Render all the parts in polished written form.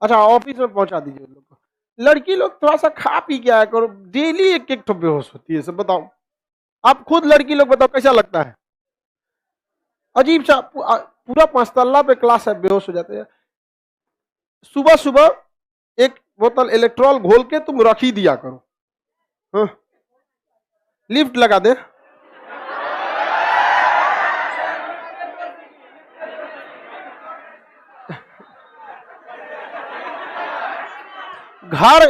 अच्छा ऑफिस में पहुंचा दीजिए लोग को। लड़की लोग थोड़ा सा खा पी के आया करो, डेली एक एक ठो बेहोश होती है सब। बताओ आप खुद लड़की लोग बताओ कैसा लगता है? अजीब सा पूरा 5 तल्ला पे क्लास है, बेहोश हो जाते हैं। सुबह सुबह एक बोतल इलेक्ट्रॉल घोल के तुम रख ही दिया करो। हाँ? लिफ्ट लगा दे। घर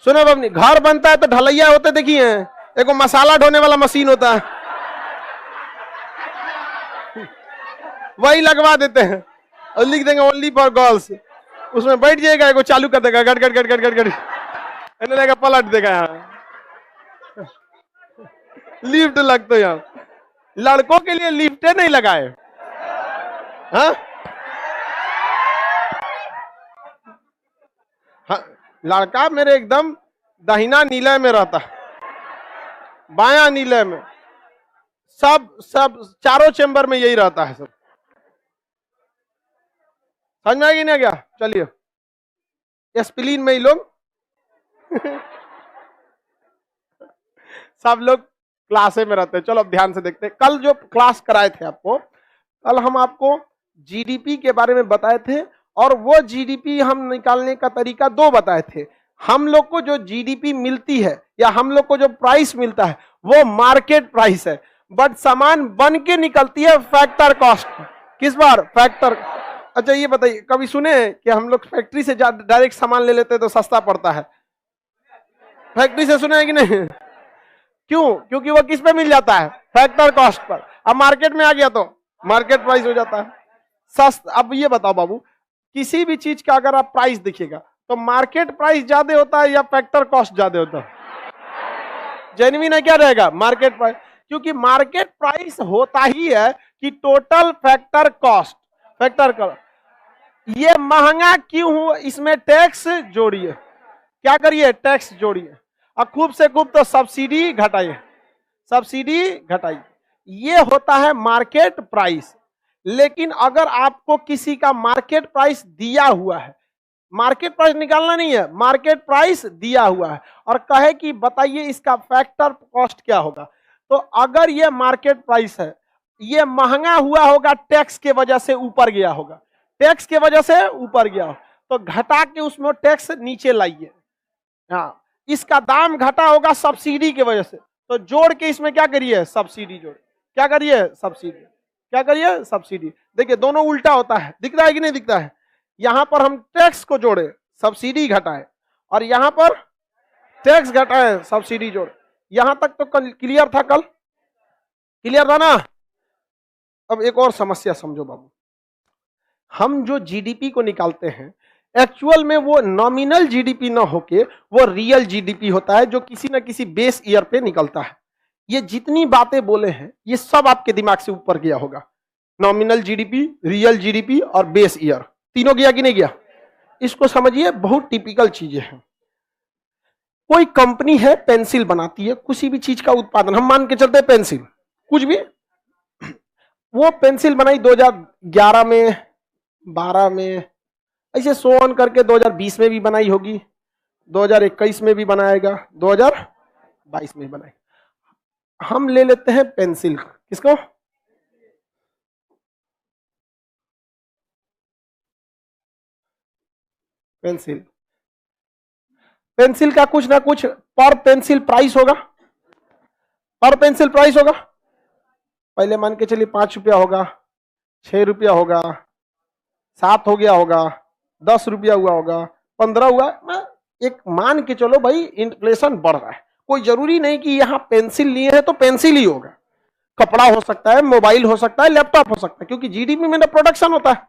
सुने बाबनी, घर बनता है तो ढलैया होते देखिए, एक मसाला ढोने वाला मशीन होता है, वही लगवा देते हैं और लिख देंगे ओनली फॉर गर्ल्स। उसमें बैठ जाएगा, एगो चालू कर देगा, गट गट गट गट गट गट लेगा, पलट देगा। यहाँ लिफ्ट लगते यहाँ, लड़कों के लिए लिफ्टे नहीं लगाए। हाँ? हाँ, लड़का मेरे एकदम दाहिना नीले में रहता, बाया नीले में, सब सब चारों चेंबर में यही रहता है सब। समझ में आएगी नहीं क्या? चलिए एस्पिलिन में ही लोग सब लोग क्लासे में रहते हैं। चलो अब ध्यान से देखते हैं, कल जो क्लास कराए थे आपको, कल हम आपको जीडीपी के बारे में बताए थे, और वो जीडीपी हम निकालने का तरीका दो बताए थे। हम लोग को जो जीडीपी मिलती है या हम लोग को जो प्राइस मिलता है वो मार्केट प्राइस है, बट सामान बन के निकलती है फैक्टर कॉस्ट। किस बार? फैक्टर। अच्छा ये बताइए, कभी सुने कि हम लोग फैक्ट्री से डायरेक्ट सामान ले लेते हैं तो सस्ता पड़ता है? फैक्ट्री से सुने हैं कि नहीं? क्यों? क्योंकि वो किस पे मिल जाता है? Factor cost per. अब मार्केट में आ गया तो मार्केट प्राइस हो जाता है सस्ता। अब ये बताओ बाबू, किसी भी चीज का अगर आप प्राइस देखिएगा तो मार्केट प्राइस ज्यादा होता है या फैक्टर कॉस्ट ज्यादा होता है? जेन्युइन है क्या रहेगा? मार्केट प्राइस, क्योंकि मार्केट प्राइस होता ही है कि total factor cost. Factor cost ये महंगा क्यों हुआ, इसमें टैक्स जोड़िए। क्या करिए? टैक्स जोड़िए, और खूब से खूब तो सब्सिडी घटाइए, सब्सिडी घटाइए। ये होता है मार्केट प्राइस। लेकिन अगर आपको किसी का मार्केट प्राइस दिया हुआ है, मार्केट प्राइस निकालना नहीं है, मार्केट प्राइस दिया हुआ है, और कहे कि बताइए इसका फैक्टर कॉस्ट क्या होगा, तो अगर ये मार्केट प्राइस है, ये महंगा हुआ होगा टैक्स के वजह से ऊपर गया होगा, टैक्स के वजह से ऊपर गया हो, तो घटा के उसमें टैक्स नीचे लाइए। हाँ, इसका दाम घटा होगा सब्सिडी की वजह से, तो जोड़ के इसमें क्या करिए? सब्सिडी जोड़। क्या करिए? सब्सिडी। क्या करिए? सब्सिडी। देखिए दोनों उल्टा होता है, दिख रहा है कि नहीं दिखता है? यहां पर हम टैक्स को जोड़े, सब्सिडी घटाए, और यहां पर टैक्स घटाए, सब्सिडी जोड़े। यहां तक तो कल क्लियर था, कल क्लियर था ना? अब एक और समस्या समझो बाबू, हम जो जीडीपी को निकालते हैं एक्चुअल में वो नॉमिनल जीडीपी ना होके वो रियल जीडीपी होता है, जो किसी ना किसी बेस ईयर पे निकलता है। ये जितनी बातें बोले हैं ये सब आपके दिमाग से ऊपर गया होगा। नॉमिनल जीडीपी, रियल जीडीपी और बेस ईयर, तीनों गया कि नहीं गया? इसको समझिए, बहुत टिपिकल चीजें हैं। कोई कंपनी है, पेंसिल बनाती है, किसी भी चीज का उत्पादन, हम मान के चलते हैं पेंसिल, कुछ भी, वो पेंसिल बनाई 2011 में, 12 में, ऐसे सो ऑन करके 2020 में भी बनाई होगी, 2021 में भी बनाएगा, 2022 में भी बनाएगा। हम ले लेते हैं पेंसिल, किसको? पेंसिल। पेंसिल का कुछ ना कुछ पर पेंसिल प्राइस होगा, पर पेंसिल प्राइस होगा। पहले मान के चलिए 5 रुपया होगा, 6 रुपया होगा, 7 हो गया होगा, 10 रुपया हुआ होगा, 15 हुआ। एक मान के चलो भाई इन्फ्लेशन बढ़ रहा है, कोई जरूरी नहीं कि यहाँ पेंसिल लिए है तो पेंसिल ही होगा, कपड़ा हो सकता है, मोबाइल हो सकता है, लैपटॉप हो सकता है, क्योंकि जीडीपी में ना प्रोडक्शन होता है,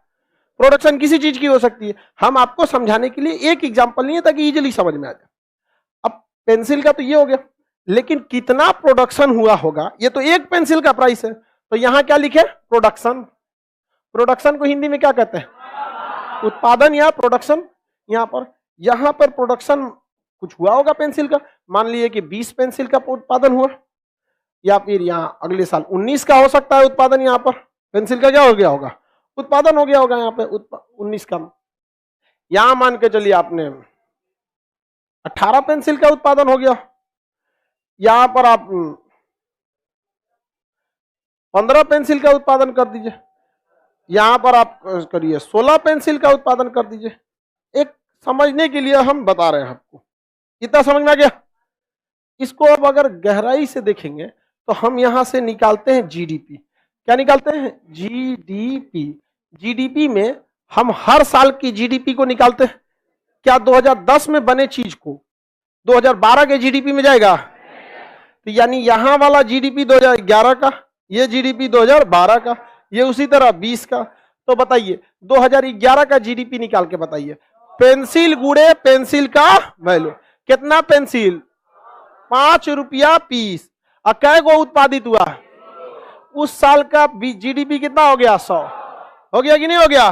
प्रोडक्शन किसी चीज की हो सकती है। हम आपको समझाने के लिए एक एग्जांपल नहीं है ताकि इजीली समझ में आ जाए। अब पेंसिल का तो ये हो गया, लेकिन कितना प्रोडक्शन हुआ होगा, ये तो एक पेंसिल का प्राइस है, तो यहां क्या लिखे? प्रोडक्शन। प्रोडक्शन को हिंदी में क्या कहते हैं? उत्पादन या प्रोडक्शन। यहां पर प्रोडक्शन कुछ हुआ होगा पेंसिल का, मान लीजिए कि 20 पेंसिल का उत्पादन हुआ, या फिर यहां अगले साल 19 का हो सकता है उत्पादन। यहां पर पेंसिल का क्या हो गया होगा? उत्पादन हो गया होगा, यहाँ पे 19 का। यहां मान के चलिए आपने 18 पेंसिल का उत्पादन हो गया, यहां पर आप 15 पेंसिल का उत्पादन कर दीजिए, यहां पर आप करिए 16 पेंसिल का उत्पादन कर दीजिए। एक समझने के लिए हम बता रहे हैं आपको, इतना समझ में आ गया। इसको अब अगर गहराई से देखेंगे तो हम यहां से निकालते हैं जीडीपी। क्या निकालते हैं? जीडीपी। जीडीपी में हम हर साल की जीडीपी को निकालते हैं। क्या 2010 में बने चीज को 2012 के जीडीपी में जाएगा? तो यानी यहां वाला जीडीपी 2011 का, ये जीडीपी 2012 का, ये उसी तरह 20 का। तो बताइए 2011 का जीडीपी निकाल के बताइए। पेंसिल गुड़े पेंसिल का वैल्यू कितना? पेंसिल 5 रुपया पीस। और कै गो उत्पादित हुआ? उस साल का जीडीपी कितना हो गया? 100 हो गया कि नहीं हो गया?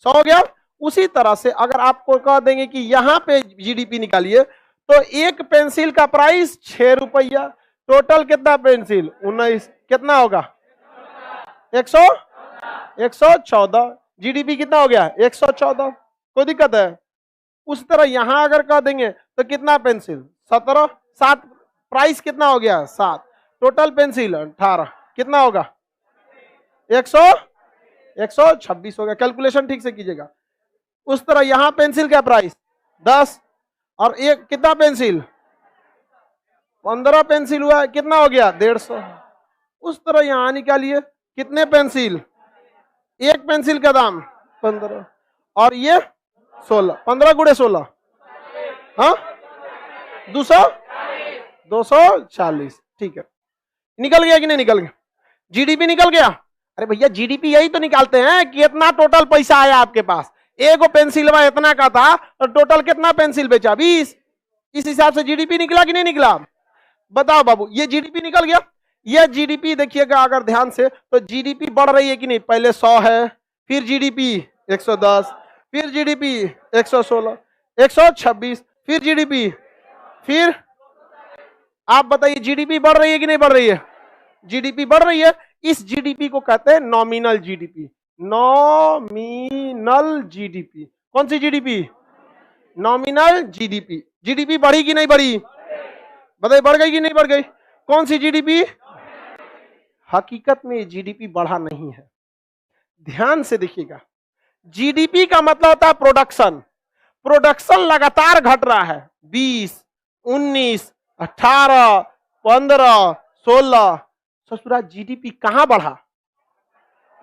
100 हो गया। उसी तरह से अगर आपको कह देंगे कि यहां पे जीडीपी निकालिए, तो एक पेंसिल का प्राइस 6 रुपया, टोटल कितना पेंसिल? 19, कितना होगा? 114। जीडीपी कितना हो गया? 114। कोई दिक्कत है? उस तरह यहां अगर कह देंगे तो कितना पेंसिल? 17। 7 प्राइस कितना हो गया? 7, टोटल पेंसिल 18, कितना होगा? 126 हो गया। कैलकुलेशन ठीक से कीजिएगा। उस तरह यहां पेंसिल का प्राइस 10 और एक कितना पेंसिल? 15 पेंसिल हुआ, कितना हो गया? 150। उस तरह यहां निकालिए कितने पेंसिल? एक पेंसिल का दाम 15 और ये 16, 15 गुड़े 16, हाँ 240। ठीक है, निकल गया कि नहीं निकल गया? जीडीपी निकल गया। अरे भैया जीडीपी यही तो निकालते हैं कि इतना टोटल पैसा आया आपके पास, एक पेंसिल इतना का था और टोटल कितना पेंसिल बेचा? 20। इस हिसाब से जीडीपी निकला कि नहीं निकला? बताओ बाबू, ये जीडीपी निकल गया। ये जीडीपी देखिएगा अगर ध्यान से, तो जीडीपी बढ़ रही है कि नहीं? पहले 100 है, फिर जीडीपी 110, फिर जीडीपी 116, 126, फिर जीडीपी, फिर आप बताइए जीडीपी बढ़ रही है कि नहीं बढ़ रही है? जीडीपी बढ़ रही है। इस जीडीपी को कहते हैं नॉमिनल जीडीपी। Nominal GDP. कौन सी जीडीपी? Nominal GDP. जीडीपी बढ़ी कि नहीं बढ़ी? बताइए बढ़ गई कि नहीं बढ़ गई? कौन सी जीडीपी? हकीकत में जीडीपी बढ़ा नहीं है। ध्यान से देखिएगा, जीडीपी का मतलब होता है प्रोडक्शन। प्रोडक्शन लगातार घट रहा है। 20, 19, 18, 15, 16। ससुरा जीडीपी कहां बढ़ा?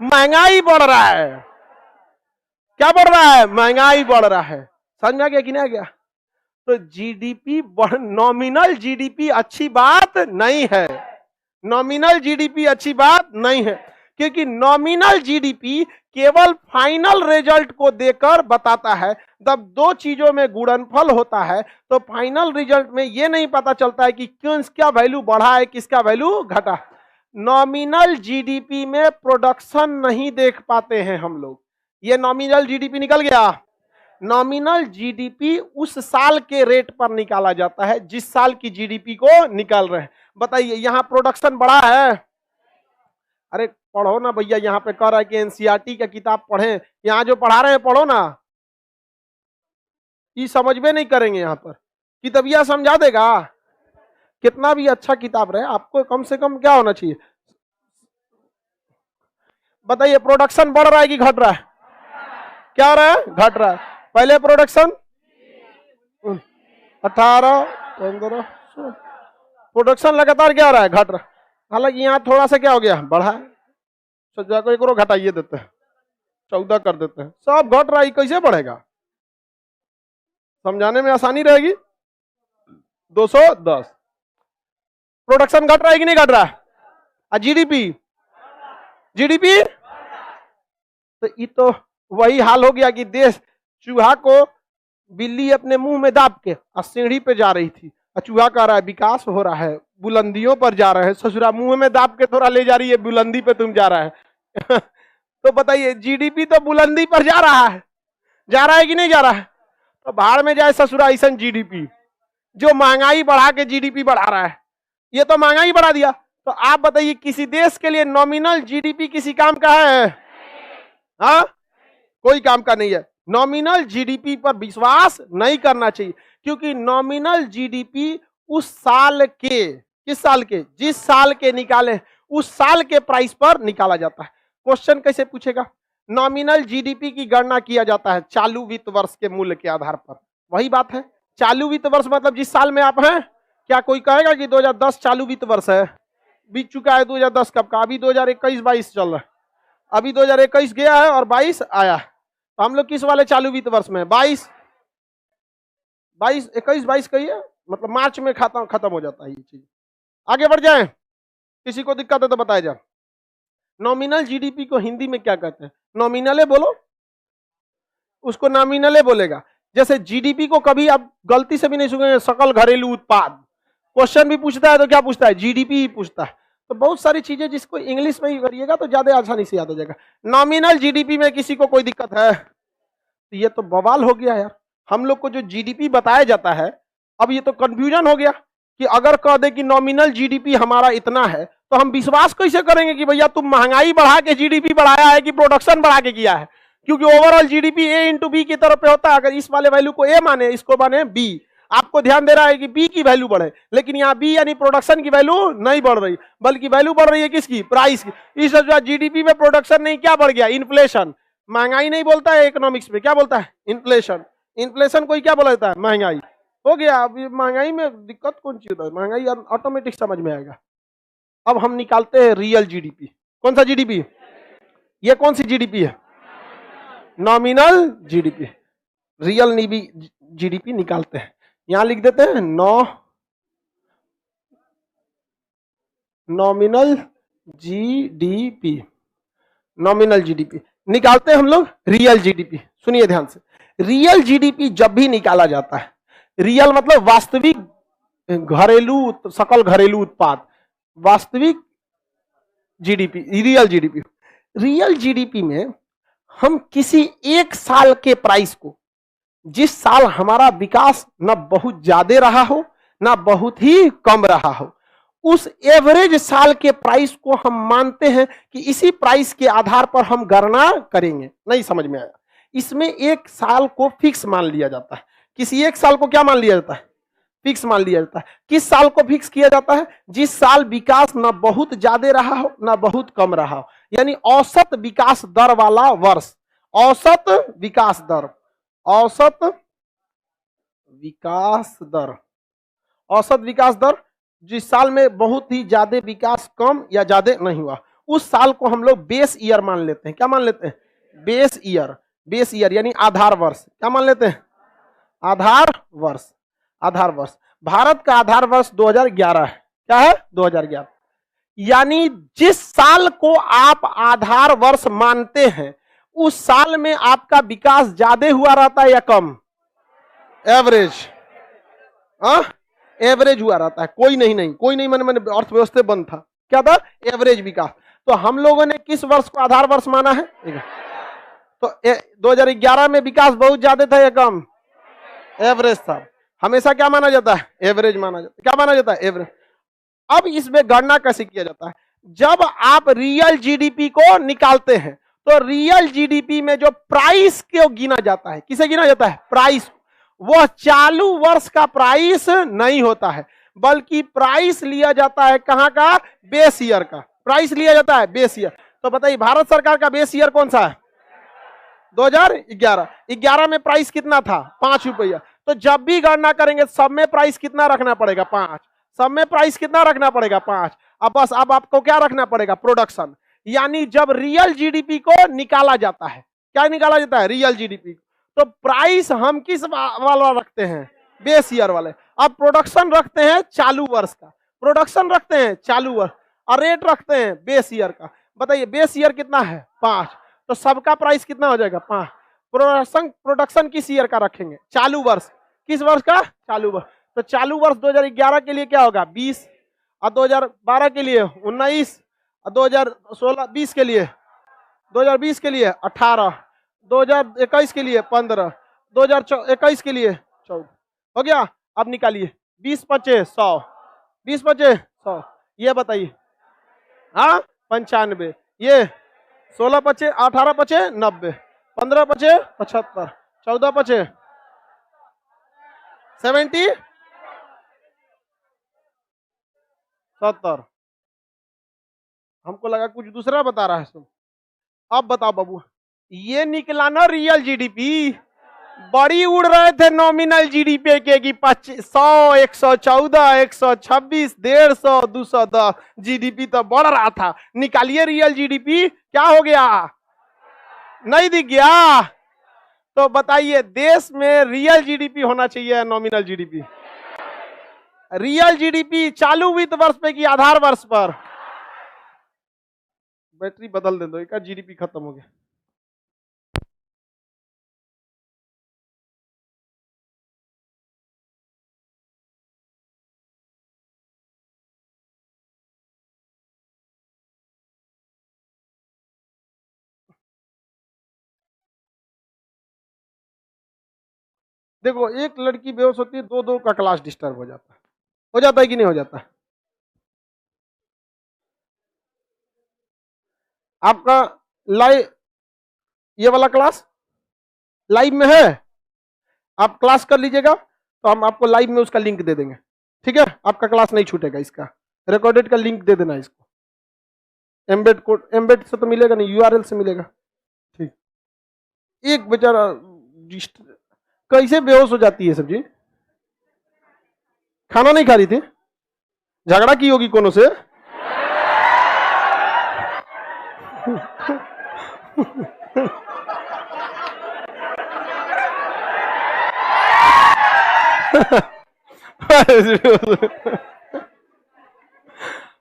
महंगाई बढ़ रहा है। क्या बढ़ रहा है? महंगाई बढ़ रहा है। समझ में आ गया कि नहीं आ गया? तो जीडीपी नॉमिनल जीडीपी अच्छी बात नहीं है। नॉमिनल जीडीपी अच्छी बात नहीं है, क्योंकि नॉमिनल जीडीपी केवल फाइनल रिजल्ट को देकर बताता है। जब दो चीजों में गुणनफल होता है तो फाइनल रिजल्ट में यह नहीं पता चलता है कि किसका वैल्यू बढ़ा है, किसका वैल्यू घटा। नॉमिनल जीडीपी में प्रोडक्शन नहीं देख पाते हैं हम लोग। ये नॉमिनल जीडीपी निकल गया। नॉमिनल जीडीपी उस साल के रेट पर निकाला जाता है जिस साल की जीडीपी को निकाल रहे हैं। बताइए यहां प्रोडक्शन बढ़ा है? अरे पढ़ो ना भैया, यहाँ पे कह रहा है कि एनसीईआरटी का किताब पढ़ें। यहाँ जो पढ़ा रहे हैं पढ़ो ना, ये समझ में नहीं करेंगे। यहाँ पर किताबिया समझा देगा। कितना भी अच्छा किताब रहे, आपको कम से कम क्या होना चाहिए? बताइए प्रोडक्शन बढ़ रहा है कि घट रहा है? क्या हो रहा है? घट रहा है। पहले प्रोडक्शन 18, 15, प्रोडक्शन लगातार क्या हो रहा है? घट रहा है। हालांकि यहाँ थोड़ा सा क्या हो गया? बढ़ा है। सज्जा को एक और घटाइए देते हैं, 14 कर देते हैं। सब घट रहा है, कैसे बढ़ेगा? समझाने में आसानी रहेगी। 210। प्रोडक्शन घट रहा है कि नहीं घट रहा है? जीडीपी, जीडीपी तो ये तो वही हाल हो गया कि देश चूहा को बिल्ली अपने मुंह में दाब के सीढ़ी पे जा रही थी, चूहा कह रहा है विकास हो रहा है, बुलंदियों पर जा रहे हैं। ससुरा मुंह में दाब के थोड़ा ले जा रही है, बुलंदी पे तुम जा रहा है। तो बताइए जीडीपी तो बुलंदी पर जा रहा है कि नहीं जा रहा है? तो बाहर में जाए ससुरा ऐसा जीडीपी जो महंगाई बढ़ा के जीडीपी बढ़ा रहा है। ये तो महंगाई बढ़ा दिया। तो आप बताइए किसी देश के लिए नॉमिनल जीडीपी किसी काम का है? हाँ, कोई काम का नहीं है। नॉमिनल जीडीपी पर विश्वास नहीं करना चाहिए, क्योंकि नॉमिनल जीडीपी उस साल के, किस साल के, जिस साल के निकाले उस साल के प्राइस पर निकाला जाता है। क्वेश्चन कैसे पूछेगा? नॉमिनल जीडीपी की गणना किया जाता है चालू वित्त वर्ष के मूल्य के आधार पर। वही बात है, चालू वित्त वर्ष मतलब जिस साल में आप हैं। क्या कोई कहेगा कि 2010 चालू वित्त वर्ष है? बीत चुका है 2010 कब का, अभी 2021-22 चल रहा है, अभी 2021 गया है और 22 आया। तो हम लोग किस वाले चालू वित्त वर्ष में? 21-22 कहिए, मतलब मार्च में खत्म हो जाता है ये चीज। आगे बढ़ जाए, किसी को दिक्कत है तो बताया जाए। नॉमिनल जीडीपी को हिंदी में क्या कहते हैं? नॉमिनले बोलो, उसको नॉमिनले बोलेगा। जैसे जीडीपी को कभी आप गलती से भी नहीं सुनेंगे सकल घरेलू उत्पाद। क्वेश्चन भी पूछता है तो क्या पूछता है? जीडीपी ही पूछता है। तो बहुत सारी चीजें जिसको इंग्लिश में ही करिएगा तो ज्यादा आसानी से याद हो जाएगा। नॉमिनल जीडीपी में किसी को कोई दिक्कत है? तो ये तो बवाल हो गया यार। हम लोग को जो जीडीपी बताया जाता है, अब ये तो कंफ्यूजन हो गया कि अगर कह दे कि नॉमिनल जीडीपी हमारा इतना है, तो हम विश्वास कैसे करेंगे कि भैया तुम महंगाई बढ़ा के जीडीपी बढ़ाया है कि प्रोडक्शन बढ़ा के किया है? क्योंकि ओवरऑल जीडीपी ए इंटू बी की तरफ पे होता है। अगर इस वाले वैल्यू को ए माने, इसको माने बी, आपको ध्यान दे रहा है कि बी की वैल्यू बढ़े, लेकिन यहाँ बी यानी प्रोडक्शन की वैल्यू नहीं बढ़ रही, बल्कि वैल्यू बढ़ रही है किसकी? प्राइस की। इस जीडीपी में प्रोडक्शन नहीं, क्या बढ़ गया? इन्फ्लेशन। महंगाई नहीं बोलता है इकोनॉमिक्स में, क्या बोलता है? इन्फ्लेशन। इन्फ्लेशन कोई क्या बोला जाता है? महंगाई। हो गया। अब महंगाई में दिक्कत कौन सी होता है? महंगाई ऑटोमेटिक समझ में आएगा। अब हम निकालते हैं रियल जीडीपी। कौन सा जीडीपी? ये कौन सी जीडीपी है? Nominal GDP. रियल जीडीपी निकालते हैं। यहां लिख देते हैं नॉमिनल जीडीपी। नॉमिनल जीडीपी निकालते हैं हम लोग रियल जीडीपी। सुनिए ध्यान से, रियल जीडीपी जब भी निकाला जाता है, रियल मतलब वास्तविक घरेलू, सकल घरेलू उत्पाद, वास्तविक GDP, real GDP. Real GDP में हम किसी एक साल के प्राइस को, जिस साल हमारा विकास न बहुत ज्यादा रहा हो ना बहुत ही कम रहा हो, उस एवरेज साल के प्राइस को हम मानते हैं कि इसी प्राइस के आधार पर हम गणना करेंगे। नहीं समझ में आया? इसमें एक साल को फिक्स मान लिया जाता है। किसी एक साल को क्या मान लिया जाता है? फिक्स मान लिया जाता है। किस साल को फिक्स किया जाता है? जिस साल विकास न बहुत ज्यादा रहा हो ना बहुत कम रहा हो, यानी औसत विकास दर वाला वर्ष। औसत विकास दर, औसत विकास दर, औसत विकास दर जिस साल में बहुत ही ज्यादा विकास कम या ज्यादा नहीं हुआ, उस साल को हम लोग बेस ईयर मान लेते हैं। क्या मान लेते हैं? Base year. बेस ईयर यानी आधार वर्ष। क्या मान लेते हैं? आधार वर्ष। आधार वर्ष। भारत का आधार वर्ष 2011 है। क्या है? 2011। यानी जिस साल को आप आधार वर्ष मानते हैं, उस साल में आपका विकास ज्यादा हुआ रहता है या कम? एवरेज। एवरेज हुआ रहता है। कोई नहीं मैंने अर्थव्यवस्था बंद था। क्या था? एवरेज विकास। तो हम लोगों ने किस वर्ष को आधार वर्ष माना है? तो 2011 में विकास बहुत ज्यादा था या कम? एवरेज था। हमेशा क्या माना जाता है? एवरेज माना जाता है। क्या माना जाता है? एवरेज। अब इसमें गणना कैसे किया जाता है? जब आप रियल जीडीपी को निकालते हैं, तो रियल जीडीपी में जो प्राइस को गिना जाता है, किसे गिना जाता है? प्राइस। वह चालू वर्ष का प्राइस नहीं होता है, बल्कि प्राइस लिया जाता है कहां का? बेस ईयर का। प्राइस लिया जाता है बेस ईयर। तो बताइए भारत सरकार का बेस ईयर कौन सा है? 2011। 11 में प्राइस कितना था? 5 रुपया। तो जब भी गणना करेंगे सब में प्राइस कितना रखना पड़ेगा? 5। सब में प्राइस कितना रखना पड़ेगा? 5। अब बस अब आपको क्या रखना पड़ेगा? प्रोडक्शन। यानी जब रियल जीडीपी को निकाला जाता है, क्या निकाला जाता है? Real GDP. तो प्राइस हम किस वाला रखते हैं? बेस ईयर वाले। अब प्रोडक्शन रखते हैं चालू वर्ष का, प्रोडक्शन रखते हैं चालू वर्ष, और रेट रखते हैं बेस ईयर का। बताइए बेस ईयर कितना है? 5। तो सबका प्राइस कितना हो जाएगा? 5। प्रोडक्शन किस ईयर का रखेंगे? चालू वर्ष। किस वर्ष का? चालू वर्ष। तो चालू वर्ष 2011 के लिए क्या होगा? 20, और 2012 के लिए 19, और 2016-20 के लिए 2020 के लिए 18, 2021 के लिए 15, 2021 के लिए 14। हो गया? अब निकालिए 20 पचे 100, 20 पचे 100। ये बताइए। हाँ 95। ये 16 पचे 18 पचे 90। 15 पचे 75, 14 पचे 70, 70। हमको लगा कुछ दूसरा बता रहा है तुम। अब बताओ बाबू, ये निकला ना रियल जीडीपी। बड़ी उड़ रहे थे नॉमिनल जीडीपी के कि 100, 114, 126, 150, 210 जीडीपी तो बढ़ रहा था। निकालिए रियल जीडीपी, क्या हो गया? नहीं दिख गया। तो बताइए, देश में रियल जीडीपी होना चाहिए नॉमिनल जीडीपी? रियल जीडीपी चालू वित्त वर्ष पे कि आधार वर्ष पर? बैटरी बदल दे दो, एक जीडीपी खत्म हो गया। देखो, एक लड़की बेहोश होती है, दो दो का क्लास डिस्टर्ब हो जाता है कि नहीं हो जाता? आपका लाइव, ये वाला क्लास लाइव में है, आप क्लास कर लीजिएगा तो हम आपको लाइव में उसका लिंक दे देंगे। ठीक है, आपका क्लास नहीं छूटेगा, इसका रिकॉर्डेड का लिंक दे देना इसको। एम्बेड कोड, एम्बेड से तो मिलेगा नहीं, यूआरएल से मिलेगा। ठीक। एक बेचारा कैसे बेहोश हो जाती है सब्जी? खाना नहीं खा रही थी, झगड़ा की होगी कोनो से।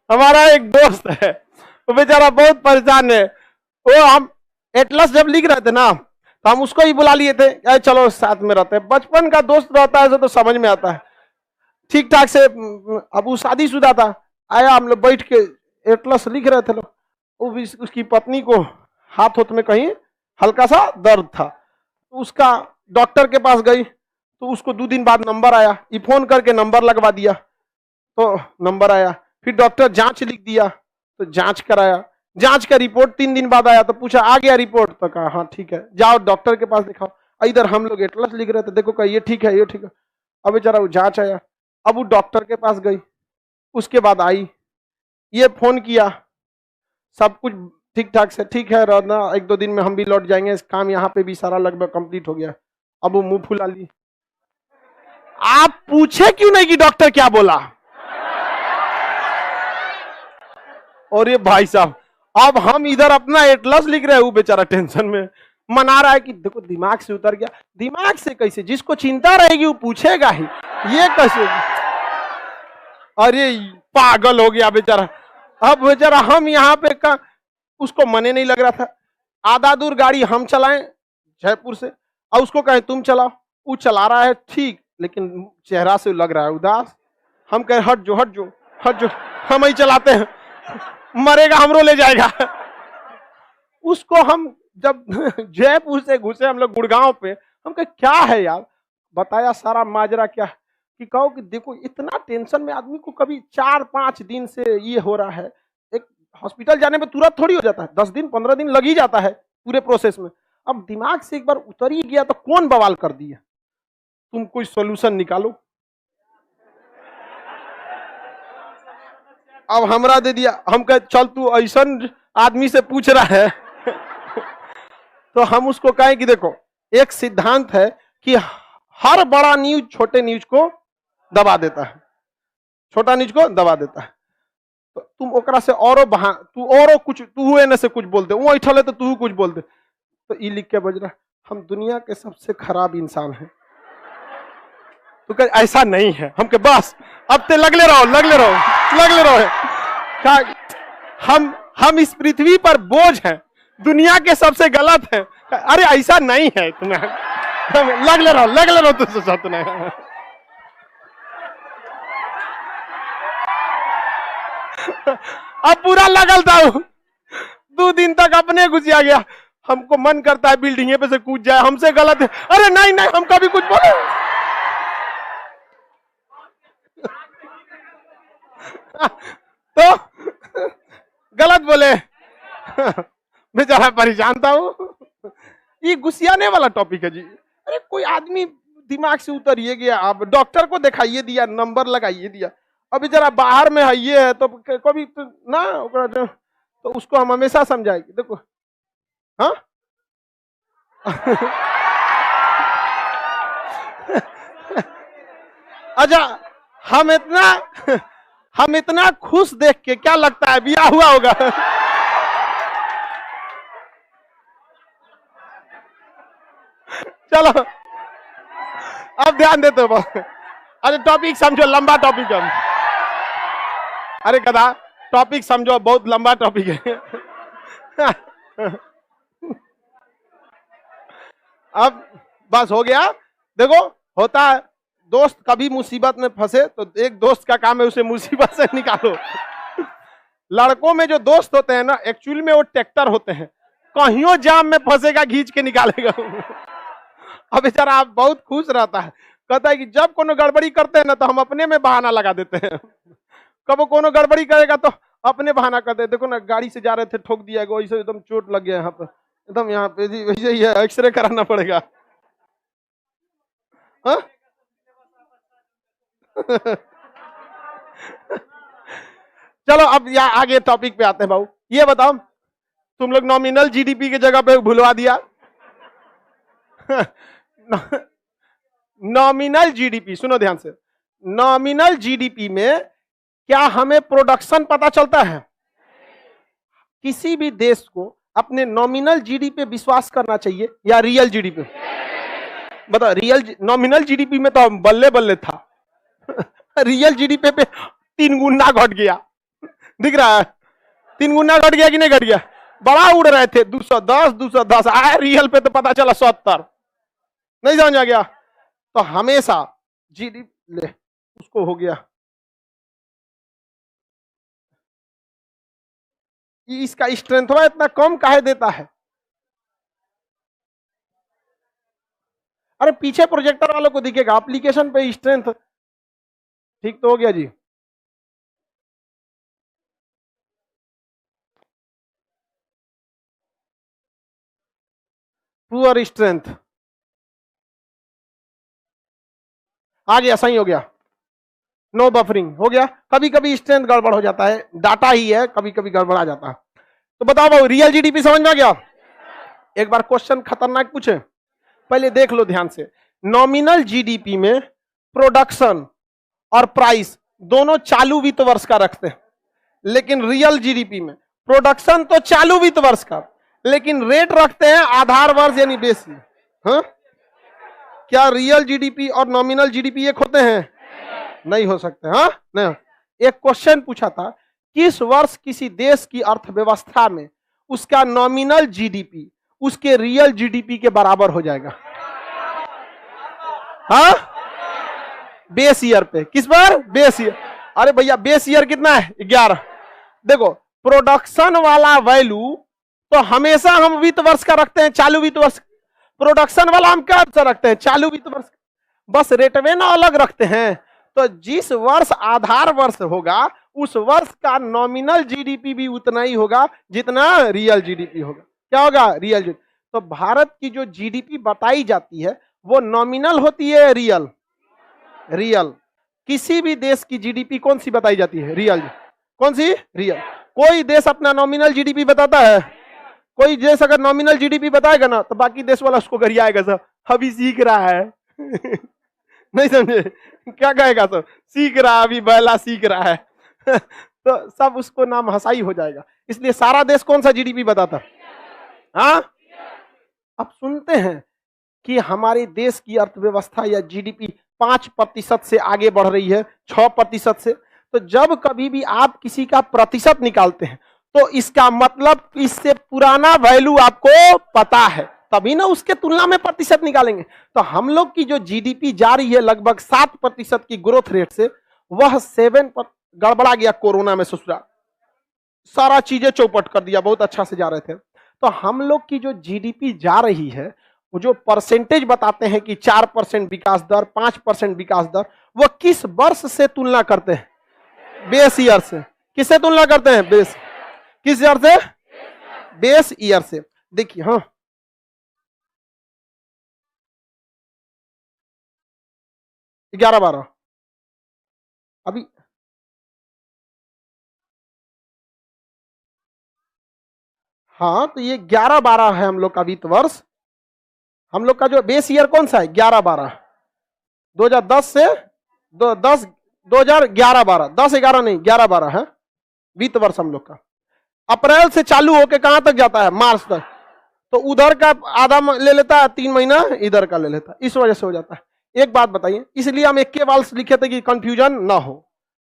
हमारा एक दोस्त है, वो बेचारा बहुत परेशान है। वो हम एटलस जब लिख रहे थे ना, तो हम उसको ही बुला लिए थे, चलो साथ में रहते हैं। बचपन का दोस्त रहता है तो समझ में आता है ठीक ठाक से। अब वो शादीशुदा था, आया, हम लोग बैठ के एटलस लिख रहे थे लोग। वो भी उसकी पत्नी को हाथ होथ में कहीं हल्का सा दर्द था, उसका डॉक्टर के पास गई, तो उसको 2 दिन बाद नंबर आया, ये फोन करके नंबर लगवा दिया, तो नंबर आया। फिर डॉक्टर जांच लिख दिया, तो जांच कराया, जांच का रिपोर्ट 3 दिन बाद आया, तो पूछा आ गया रिपोर्ट? तो कहा हाँ ठीक है, जाओ डॉक्टर के पास दिखाओ। इधर हम लोग एटलस लिख रहे थे, देखो कहा ये ठीक है, ये ठीक है। अब बेचारा वो जांच आया, अब वो डॉक्टर के पास गई, उसके बाद आई, ये फोन किया, सब कुछ ठीक ठाक से, ठीक है रहना, 1-2 दिन में हम भी लौट जाएंगे, काम यहाँ पे भी सारा लगभग कंप्लीट हो गया। अब वो मुंह फुला ली। आप पूछे क्यों नहीं कि डॉक्टर क्या बोला? और ये भाई साहब, अब हम इधर अपना एटलस लिख रहे हैं, वो बेचारा टेंशन में मना रहा है कि देखो दिमाग से उतर गया। दिमाग से कैसे? जिसको चिंता रहेगी वो पूछेगा ही, ये कैसे? अरे पागल हो गया बेचारा। अब बेचारा हम यहाँ पे का, उसको मने नहीं लग रहा था। आधा दूर गाड़ी हम चलाएं जयपुर से, और उसको कहें तुम चलाओ, वो चला रहा है ठीक, लेकिन चेहरा से लग रहा है उदास। हम कहें हट जो हट जो हट जो, हम ही चलाते हैं, मरेगा हमरो ले जाएगा। उसको हम जब जयपुर से घुसे हम लोग गुड़गांव पे, हम कहे क्या है यार? बताया सारा माजरा क्या है, कि कहो कि देखो इतना टेंशन में आदमी को कभी 4-5 दिन से ये हो रहा है। एक हॉस्पिटल जाने में तुरंत थोड़ी हो जाता है, 10 दिन 15 दिन लग ही जाता है पूरे प्रोसेस में। अब दिमाग से एक बार उतर ही गया तो कौन बवाल कर दिया? तुम कोई सोल्यूशन निकालो। अब हमरा दे दिया, हम कहे चल तू ऐसा आदमी से पूछ रहा है। तो हम उसको कहें कि देखो, एक सिद्धांत है कि हर बड़ा न्यूज छोटे न्यूज को दबा देता है, छोटा न्यूज को दबा देता है। तो तुम ओकरा से औरो बहा, तू औरो कुछ, तू एने से कुछ बोल दे, वो ऐठल है तो तू कुछ बोल दे, तो ये लिख के बज रहा, हम दुनिया के सबसे खराब इंसान हैं। तो कहे ऐसा नहीं है। हम के बस अब ते लगले रहो लगले रहो लगले रहो। हम इस पृथ्वी पर बोझ हैं, दुनिया के सबसे गलत हैं। अरे ऐसा नहीं है, तुम्हें लगले रहो तो सोचो नहीं। अब पूरा लगल था, 2 दिन तक अपने घुसिया गया। हमको मन करता है बिल्डिंगे पे से कूद जाए, हमसे गलत है। अरे नहीं नहीं, हम कभी कुछ बोले? तो गलत बोले, बेचारा परेशान था वो। ये गुस्सियाने वाला टॉपिक है जी। अरे कोई आदमी दिमाग से उतरिए गया, आप डॉक्टर को दिखाइए दिया, नंबर लगाइए दिया, अभी जरा बाहर में है ये है तो कभी तो ना तो उसको हम हमेशा समझाएंगे। देखो हाँ अच्छा, हम इतना खुश देख के क्या लगता है ब्याह हुआ होगा? चलो अब ध्यान देते हो। अरे टॉपिक समझो, लंबा टॉपिक है। अरे गधा, टॉपिक समझो, बहुत लंबा टॉपिक है। अब बस हो गया। देखो होता है, दोस्त कभी मुसीबत में फंसे तो एक दोस्त का काम है उसे मुसीबत से निकालो। लड़कों में जो दोस्त होते हैं ना, एक्चुअली में वो ट्रैक्टर होते हैं, कहीं जाम में फंसेगा घींच के निकालेगा। अब बेचारा आप बहुत खुश रहता है, कहता है कि जब कोनो गड़बड़ी करते हैं ना तो हम अपने में बहाना लगा देते हैं। कब कोनो गड़बड़ी करेगा तो अपने बहाना करते हैं। देखो ना, गाड़ी से जा रहे थे, ठोक दिया गया, वैसे एकदम चोट लग गया यहाँ पे, एकदम यहाँ पे जी, वैसे ही है, एक्सरे कराना पड़ेगा। हाँ? चलो अब यहाँ आगे टॉपिक पे आते हैं। बाबू ये बताओ, तुम लोग नॉमिनल जीडीपी की जगह पे भुलवा दिया। नॉमिनल जीडीपी, सुनो ध्यान से, नॉमिनल जीडीपी में क्या हमें प्रोडक्शन पता चलता है? किसी भी देश को अपने नॉमिनल जीडीपी पे विश्वास करना चाहिए या रियल जीडीपी? बताओ, रियल नॉमिनल जीडीपी में तो बल्ले बल्ले था। रियल जीडीपी पे 3 गुना घट गया, दिख रहा है? 3 गुना घट गया कि नहीं घट गया? बड़ा उड़ रहे थे 210 आए, रियल पे तो पता चला 70। नहीं समझ आ गया? तो हमेशा जीडीपी ले उसको हो गया, इसका स्ट्रेंथ इतना कम काहे देता है? अरे पीछे प्रोजेक्टर वालों को दिखेगा, एप्लीकेशन पे स्ट्रेंथ ठीक तो हो गया जी। पुअर स्ट्रेंथ आ गया, सही हो गया, नो बफरिंग हो गया। कभी कभी स्ट्रेंथ गड़बड़ हो जाता है, डाटा ही है, कभी कभी गड़बड़ा जाता है। तो बताओ भाई, रियल जीडीपी समझ में आ गया? एक बार क्वेश्चन खतरनाक पूछे, पहले देख लो ध्यान से। नॉमिनल जीडीपी में प्रोडक्शन और प्राइस दोनों चालू वित्त वर्ष का रखते हैं, लेकिन रियल जीडीपी में प्रोडक्शन तो चालू वित्त वर्ष का, लेकिन रेट रखते हैं आधार वर्ष यानी बेस ईयर। हाँ? क्या रियल जीडीपी और नॉमिनल जीडीपी एक होते हैं? नहीं हो सकते। हाँ नहीं। एक क्वेश्चन पूछा था, किस वर्ष किसी देश की अर्थव्यवस्था में उसका नॉमिनल जीडीपी उसके रियल जीडीपी के बराबर हो जाएगा? हाँ, बेस ईयर पे। किस पर? Base year. अरे भैया बेस ईयर कितना है? 11। देखो प्रोडक्शन वाला वैल्यू तो हमेशा हम वित्त वर्ष का रखते हैं, चालू वित्त वर्ष। प्रोडक्शन वाला हम क्या रखते हैं? चालू वित्त वर्ष, बस रेटवे ना अलग रखते हैं। तो जिस वर्ष आधार वर्ष होगा उस वर्ष का नॉमिनल जीडीपी भी उतना ही होगा जितना रियल जीडीपी होगा। क्या होगा? Real GDP. तो भारत की जो जीडीपी बताई जाती है वो नॉमिनल होती है रियल? रियल। किसी भी देश की जीडीपी कौन सी बताई जाती है? रियल। कौन सी? रियल। कोई देश अपना नॉमिनल जीडीपी बताता है? कोई देश अगर नॉमिनल जीडीपी बताएगा ना तो बाकी देश वाला उसको गरियाएगा, सब अभी सीख रहा है। नहीं समझे? क्या कहेगा? सब सीख रहा है, अभी बैला सीख रहा है। तो सब उसको नाम हंसाई हो जाएगा। इसलिए सारा देश कौन सा जीडीपी बताता? हाँ, अब सुनते हैं कि हमारे देश की अर्थव्यवस्था या जीडीपी 5% से आगे बढ़ रही है, 6% से। तो जब कभी भी आप किसी का प्रतिशत निकालते हैं तो इसका मतलब इससे पुराना वैल्यू आपको पता है, तभी ना उसके तुलना में प्रतिशत निकालेंगे। तो हम लोग की जो जीडीपी जा रही है लगभग 7% की ग्रोथ रेट से, वह 7 गड़बड़ा गया कोरोना में। ससुरा सारा चीजें चौपट कर दिया, बहुत अच्छा से जा रहे थे। तो हम लोग की जो जीडीपी जा रही है, वो जो परसेंटेज बताते हैं कि 4% विकास दर, 5% विकास दर, वो किस वर्ष से तुलना करते हैं? बेस ईयर से। किससे तुलना करते हैं? बेस। किस ईयर से? बेस ईयर से। देखिए हाँ, 11-12 अभी। हाँ, तो ये 11-12 है हम लोग का वित्त वर्ष। हम लोग का जो बेस ईयर कौन सा है? 11-12। 2010 से 2011-12, 10-11 नहीं, 11-12 है वित्त वर्ष हम लोग का। अप्रैल से चालू होके कहां तक जाता है? मार्च तक। तो उधर का आधा ले लेता है, 3 महीना इधर का ले लेता है, इस वजह से हो जाता है। एक बात बताइए, इसलिए हम 21 लिखे थे कि कंफ्यूजन ना हो,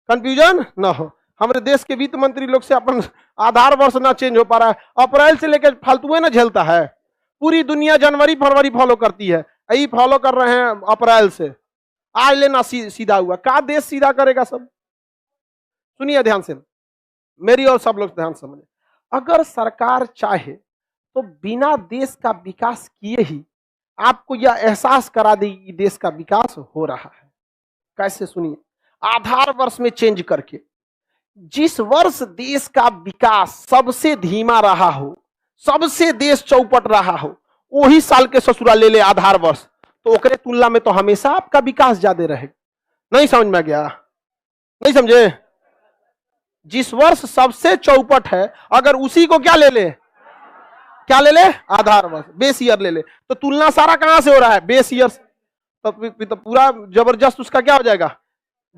कंफ्यूजन ना हो। हमारे देश के वित्त मंत्री लोग से अपन आधार वर्ष ना चेंज हो पा रहा है। अप्रैल से लेकर फालतू ना झेलता है, पूरी दुनिया जनवरी फरवरी फॉलो करती है, यही फॉलो कर रहे हैं अप्रैल से। आज लेना सीधा हुआ, क्या देश सीधा करेगा सब? सुनिए ध्यान से, मेरी और सब लोग ध्यान समझे। अगर सरकार चाहे तो बिना देश का विकास किए ही आपको यह एहसास करा देगी कि देश का विकास हो रहा है। कैसे? सुनिए, आधार वर्ष में चेंज करके। जिस वर्ष देश का विकास सबसे धीमा रहा हो, सबसे देश चौपट रहा हो, वही साल के ससुरा ले ले आधार वर्ष, तो ओकरे तुलना में तो हमेशा आपका विकास ज्यादा रहेगा। नहीं समझ में गया? नहीं समझे? जिस वर्ष सबसे चौपट है, अगर उसी को क्या ले ले? क्या ले ले? आधार वर्ष, बेस ईयर ले ले। तो तुलना सारा कहां से हो रहा है? Base year. तो पूरा जबरदस्त उसका क्या हो जाएगा?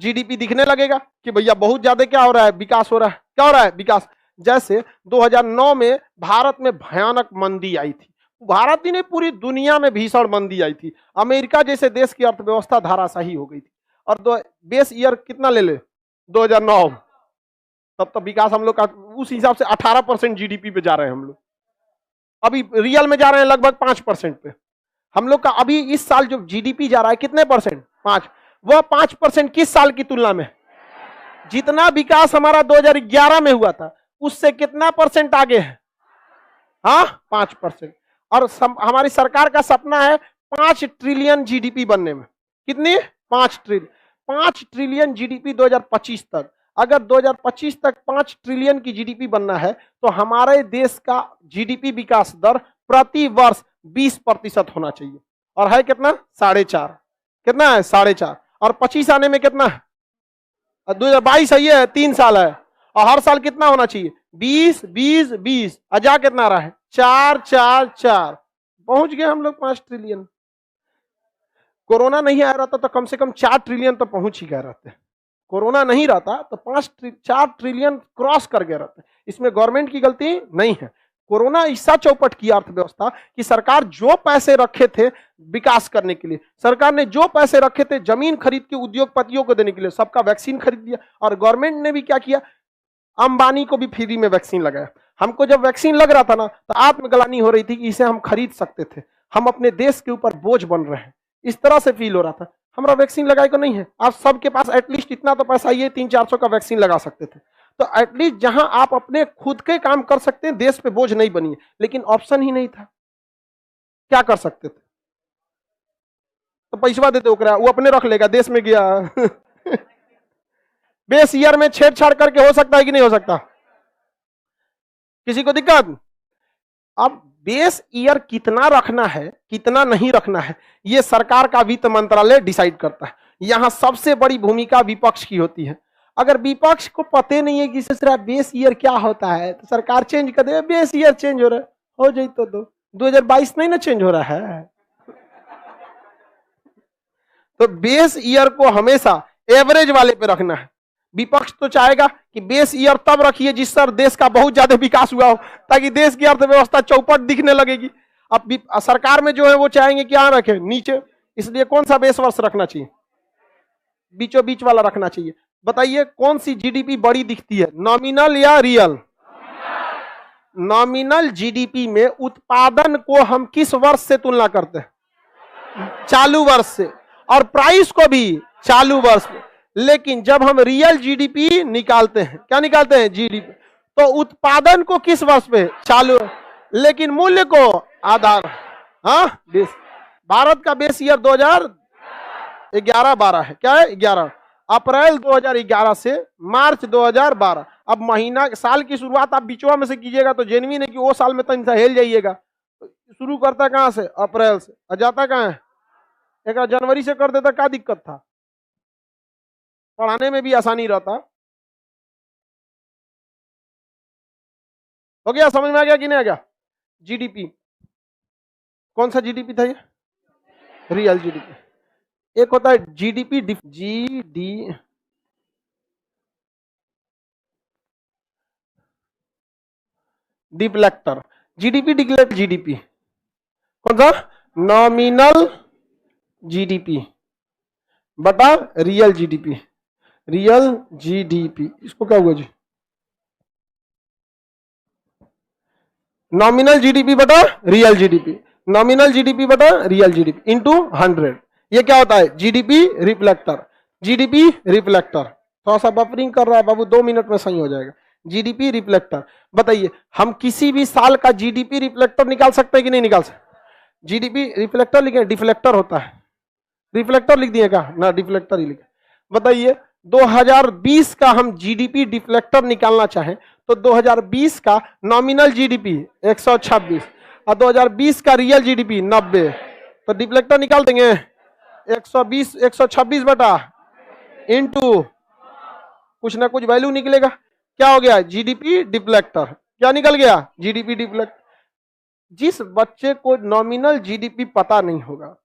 जीडीपी दिखने लगेगा कि भैया बहुत ज्यादा क्या हो रहा है? विकास हो रहा है। क्या हो रहा है? विकास। जैसे 2009 में भारत में भयानक मंदी आई थी, भारत ही नहीं पूरी दुनिया में भीषण मंदी आई थी, अमेरिका जैसे देश की अर्थव्यवस्था धराशायी हो गई थी। और बेस ईयर कितना ले ले? 2009। तब तो विकास हम लोग का उस हिसाब से 18% जीडीपी पे जा रहे हैं हम लोग। अभी रियल में जा रहे हैं लगभग 5% पे। हम लोग का अभी इस साल जो जीडीपी जा रहा है कितने परसेंट? 5। वह 5% किस साल की तुलना में? जितना विकास हमारा 2011 में हुआ था उससे कितना परसेंट आगे है? हाँ, 5%। और हमारी सरकार का सपना है 5 ट्रिलियन जीडीपी बनने में। कितनी? 5 ट्रिलियन जीडीपी 2025 तक। अगर 2025 तक 5 ट्रिलियन की जीडीपी बनना है तो हमारे देश का जीडीपी विकास दर प्रति वर्ष 20% होना चाहिए। और है कितना? 4.5। कितना है? 4.5। और 25 आने में कितना है? 2022 है, ये 3 साल है। और हर साल कितना होना चाहिए? 20 20 20। अजा कितना रहा है? 4 4 4। पहुंच गए हम लोग 5 ट्रिलियन। कोरोना नहीं आ रहा था तो कम से कम 4 ट्रिलियन तो पहुंच ही गए रहते। कोरोना नहीं रहता तो 4 ट्रिलियन क्रॉस कर गए रहते। इसमें गवर्नमेंट की गलती नहीं है। कोरोना ऐसा चौपट किया अर्थव्यवस्था कि सरकार जो पैसे रखे थे विकास करने के लिए, सरकार ने जो पैसे रखे थे जमीन खरीद के उद्योगपतियों को देने के लिए, सबका वैक्सीन खरीद दिया। और गवर्नमेंट ने भी क्या किया? अंबानी को भी फ्री में वैक्सीन लगाया। हमको जब वैक्सीन लग रहा था ना तो आत्मग्लानि हो रही थी कि इसे हम खरीद सकते थे, हम अपने देश के ऊपर बोझ बन रहे हैं, इस तरह से फील हो रहा था। हमारा वैक्सीन लगाए को नहीं है। आप सबके पास एटलीस्ट इतना तो पैसा ये 300-400 का वैक्सीन लगा सकते थे। तो एटलीस्ट जहां आप अपने खुद के काम कर सकते हैं, देश पे बोझ नहीं बनिए। लेकिन ऑप्शन ही नहीं था, क्या कर सकते थे? तो पैसा देते ओकरा, वो अपने रख लेगा, देश में गया। बेस ईयर में छेड़छाड़ करके हो सकता है कि नहीं हो सकता? किसी को दिक्कत? अब बेस ईयर कितना रखना है कितना नहीं रखना है यह सरकार का वित्त मंत्रालय डिसाइड करता है। यहां सबसे बड़ी भूमिका विपक्ष की होती है। अगर विपक्ष को पता नहीं है कि सिर्फ बेस ईयर क्या होता है तो सरकार चेंज कर दे। बेस ईयर चेंज हो रहा है, हो जाए तो 2022 नहीं ना चेंज हो रहा है। तो बेस ईयर को हमेशा एवरेज वाले पे रखना है। विपक्ष तो चाहेगा कि बेस ईयर तब रखिए जिस पर देश का बहुत ज्यादा विकास हुआ हो, ताकि देश की अर्थव्यवस्था चौपट दिखने लगेगी। अब सरकार में जो है वो चाहेंगे कि रखे नीचे, इसलिए कौन सा बेस वर्ष रखना चाहिए? बीचों बीच वाला रखना चाहिए। बताइए कौन सी जीडीपी बड़ी दिखती है, नॉमिनल या रियल? नॉमिनल जीडीपी में उत्पादन को हम किस वर्ष से तुलना करते हैं? चालू वर्ष से। और प्राइस को भी चालू वर्ष में। लेकिन जब हम रियल जीडीपी निकालते हैं, क्या निकालते हैं? जीडीपी। तो उत्पादन को किस वर्ष पे? चालू। लेकिन मूल्य को आधार। हाँ, भारत का बेस ईयर 2011-12 है। क्या है? 11 अप्रैल 2011 से मार्च 2012। अब महीना साल की शुरुआत आप बीचवा में से कीजिएगा तो जेनविन है कि वो साल में तो हिल जाइएगा। शुरू करता कहां से? अप्रैल से। जाता कहां है? एक जनवरी से कर देता, क्या दिक्कत था? पढ़ाने में भी आसानी रहता। हो गया, समझ में आ गया कि नहीं आ गया? जीडीपी कौन सा जीडीपी था ये? Real GDP. एक होता है GDP deflector. GDP declare GDP कौन सा? नॉमिनल जीडीपी बटा रियल जीडीपी। रियल जीडीपी इसको क्या हुआ जी? नॉमिनल जीडीपी बटा रियल जीडीपी, नॉमिनल जीडीपी बटा रियल जीडीपी इंटू 100। ये क्या होता है? GDP reflector. जीडीपी रिफ्लेक्टर थोड़ा सा बफरिंग कर रहा है बाबू, 2 मिनट में सही हो जाएगा। GDP reflector. बताइए हम किसी भी साल का जीडीपी रिफ्लेक्टर निकाल सकते हैं कि नहीं निकाल सकते? जीडीपी रिफ्लेक्टर लिखे, डिफ्लेक्टर होता है। रिफ्लेक्टर लिख दिए क्या ना? डिफ्लेक्टर ही लिखे। बताइए 2020 का हम जीडीपी डिफ्लेक्टर निकालना चाहें तो 2020 का नॉमिनल जीडीपी 126 और 2020 का रियल जीडीपी 90, तो डिफ्लेक्टर निकाल देंगे 120 126 बटा इंटू कुछ ना कुछ वैल्यू निकलेगा। क्या हो गया? GDP deflector. क्या निकल गया? GDP deflector. जिस बच्चे को नॉमिनल जीडीपी पता नहीं होगा,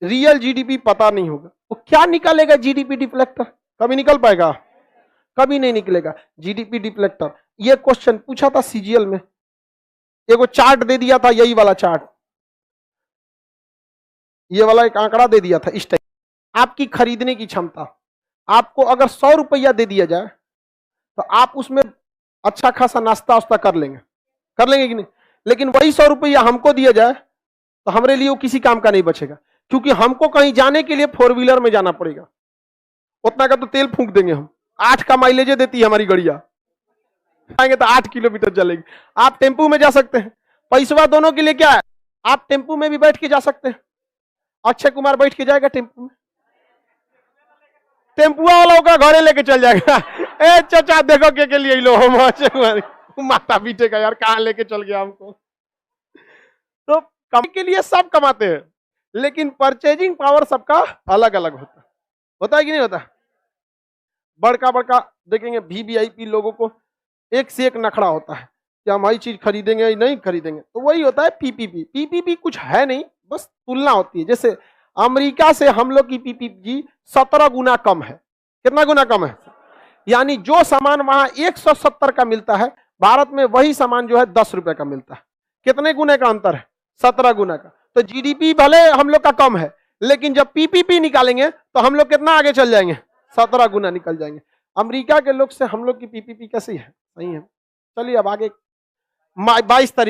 रियल जीडीपी पता नहीं होगा, वो क्या निकालेगा? जीडीपी डिफ्लेक्टर कभी निकल पाएगा? कभी नहीं निकलेगा। जीडीपी डिफ्लेक्टर ये क्वेश्चन पूछा था सीजीएल में, एगो चार्ट दे दिया था, यही वाला चार्ट, ये वाला एक आंकड़ा दे दिया था इस टाइप। आपकी खरीदने की क्षमता, आपको अगर 100 रुपया दे दिया जाए तो आप उसमें अच्छा खासा नाश्ता वास्ता कर लेंगे कि नहीं? लेकिन वही 100 रुपया हमको दिया जाए तो हमारे लिए वो किसी काम का नहीं बचेगा, क्योंकि हमको कहीं जाने के लिए 4 व्हीलर में जाना पड़ेगा। उतना का तो तेल फूंक देंगे हम, 8 का माइलेज देती है हमारी गाड़ियां, आएंगे तो 8 किलोमीटर चलेगी। आप टेम्पू में जा सकते हैं, पैसवा दोनों के लिए क्या है? आप टेम्पू में भी बैठ के जा सकते हैं। अक्षय कुमार बैठ के जाएगा टेम्पू में, टेम्पुआ वाला का घरे लेके चल जाएगा। ए चाचा देखो के लिए लो हम अक्षय कुमार माता पीटे का यार, कहां लेके चल गया हमको। तो कमाने के लिए सब कमाते हैं, लेकिन परचेजिंग पावर सबका अलग अलग होता है कि नहीं होता? बड़का बड़का देखेंगे वीवीआईपी लोगों को एक से एक नखड़ा होता है कि हम हई चीज खरीदेंगे या नहीं खरीदेंगे। तो वही होता है पीपीपी। पीपीपी कुछ है नहीं, बस तुलना होती है। जैसे अमेरिका से हम लोग की पीपीपी 17 गुना कम है। कितना गुना कम है? यानी जो सामान वहां 170 का मिलता है, भारत में वही सामान जो है 10 रुपए का मिलता है। कितने गुने का अंतर है? 17 गुना का। तो जीडीपी भले हम लोग का कम है, लेकिन जब पीपीपी निकालेंगे तो हम लोग कितना आगे चल जाएंगे? 17 गुना निकल जाएंगे। अमेरिका के लोग से हम लोग की पीपीपी कैसी है? सही है। चलिए अब आगे 22 तारीख